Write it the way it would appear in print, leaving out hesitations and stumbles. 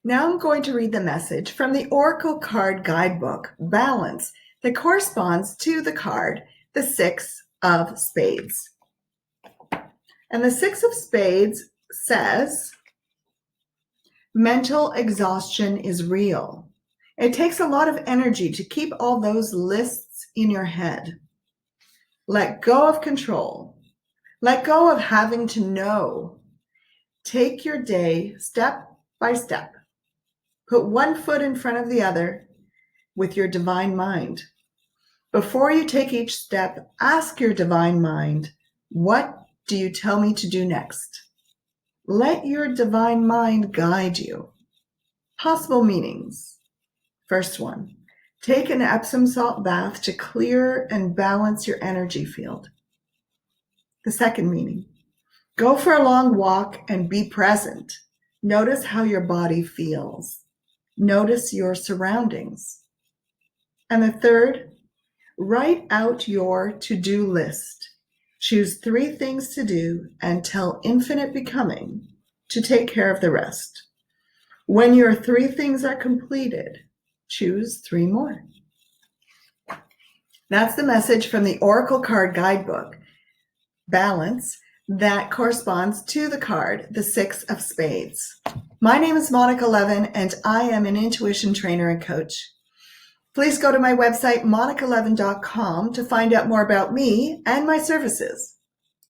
Now I'm going to read the message from the Oracle card guidebook, Balance, that corresponds to the card, the Six of Spades. And the Six of Spades says, mental exhaustion is real. It takes a lot of energy to keep all those lists in your head. Let go of control. Let go of having to know. Take your day step by step. Put one foot in front of the other with your divine mind. Before you take each step, ask your divine mind, what do you tell me to do next? Let your divine mind guide you. Possible meanings. First one, take an Epsom Salt bath to clear and balance your energy field. The second meaning, go for a long walk and be present. Notice how your body feels. Notice your surroundings. And the third, write out your to-do list. Choose 3 things to do and tell Infinite Becoming to take care of the rest. When your 3 things are completed, choose 3 more. That's the message from the Oracle card guidebook, Balance, that corresponds to the card, the Six of Spades. My name is Monica Levin, and I am an intuition trainer and coach. Please go to my website, monicalevin.com, to find out more about me and my services.